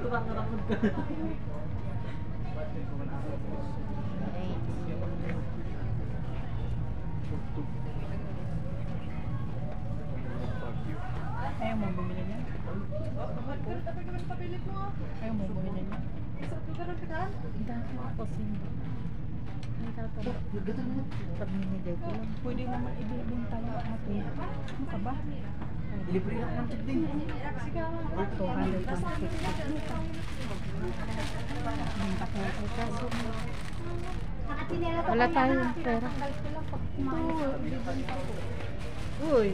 Tumakot ka. Ayaw mo bumili niya? Ayaw mo bumili niya? Dahil ako simba. May tatalo. Pag minigay ko lang. Pwede naman ibibing tayo ate. Ano ka ba? Libre lang ng tip din. 200 lang. Wala tayong pera. Uy,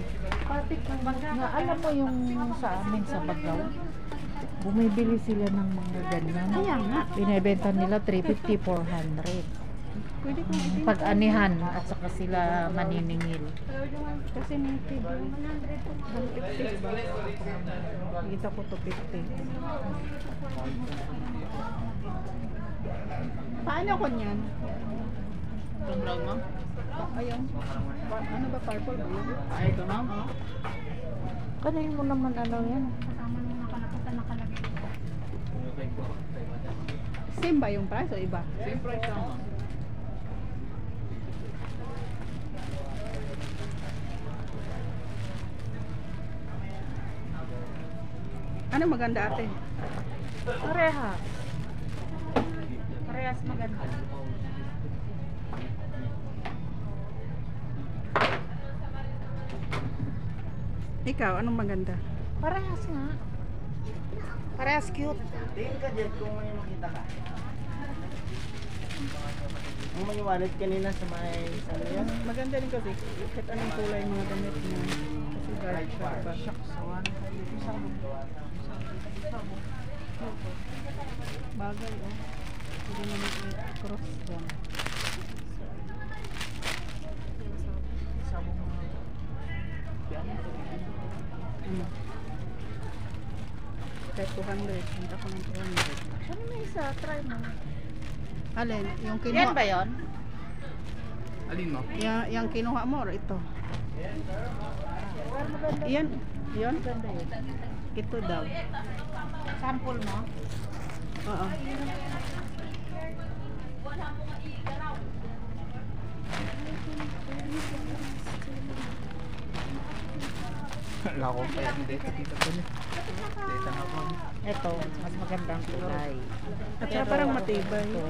Na alam mo yung sa amin sa Bagaw, bumibili sila ng mga ganyan. Ayan nga. Binibenta nila 350, 400. pwede kong ibibing. Pag-anihan at saka sila maniningil. Kasi may tibo. 150 ba? Kita ko 250. Paano ko niyan? Itong brown, ma'am? Ayun. Ano ba, purple ba yun? Ay, ito, ma'am. Kanin mo naman ano yan. Same ba yung price o iba? Same price lang, ma'am. Ano maganda ate? Parehas. Parehas maganda. Ikaw, anong maganda? Parehas nga. Parehas cute. Tingin ka dyan kung may makita ka. Ang may wallet kanina sa may ano yan? Maganda rin kasi kahit anong kulay mga damit niya. Kasi dark siya, diba? Shucks. Bagay, oh. Pwede naman i-cross dyan. Ano? Kahit 200. Punta ko ng 200. Ano may isa? Try mo. Alin? Yung kinuha? Yan ba yun? Alin mo? Yung kinuha mo or ito? Pero maganda. Yan. Yun? Maganda yun. Ito daw. Sample mo? Oo. Wala ko pa yung data dito ko niya. Data na ako. Ito, mas magandang kulay. At saka parang matibay. Ito,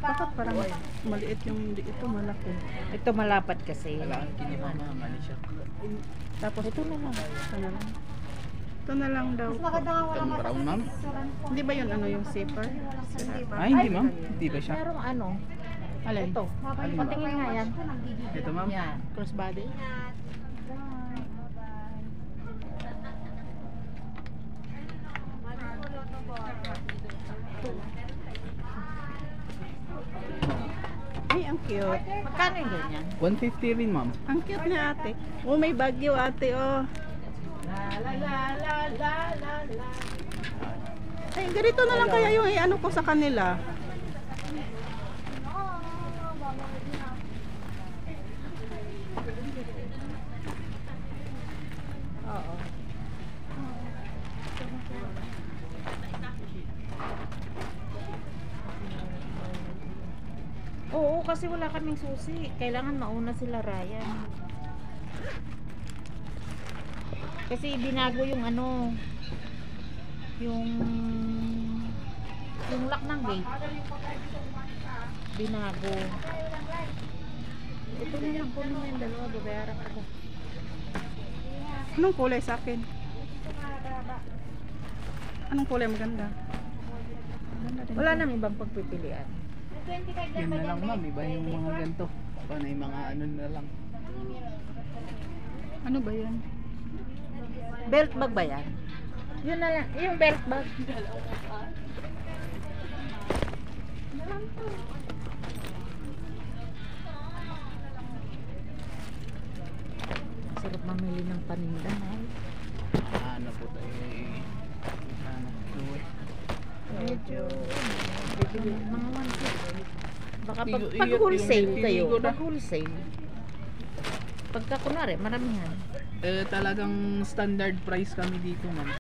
Bakit parang maliit yung ito malaki? ito malapad kasi. Kailangan kinuha na mali siya. Tapos Ito na lang. ito na lang. Ito na lang daw. Itong brown, ma'am? Hindi ba yun ano yung zipper? Ay, hindi, ma'am. Hindi ba siya? Merong ano? Alin? Ito. Alin ba? Patingin nga yan. Ito, ma'am? Yan. Crossbody? Ay, ang cute. Magkano yung ganyan? 150 rin, ma'am. Ang cute ni ate. Oh, may bagyo ate, oh. Ay, ganito na lang kaya yung ano ko sa kanila. Oo. Oo, kasi wala kaming susi. Kailangan mauna sila Ryan. Kasi binago yung ano, yung lock ng gate. Binago. Ito na lang, kunin mo yung dalawa, babayaran ko. Anong kulay sa akin? Anong kulay maganda? Maganda din. Wala nang ibang pagpipilian. Yan na lang, ma'am. Iba yung mga ganito. Panay mga ano na lang. Ano ba yan? Belt bag ba yan? Yun na lang, yung belt bag. Sarap mamili ng paninda, no? Ano po tayo ano, luwi. Medyo mga 150. Baka pag Iyo- wholesale yung kayo, piligo na. pag wholesale. Pagka kunwari, maramihan. Talagang standard price kami dito, ma'am.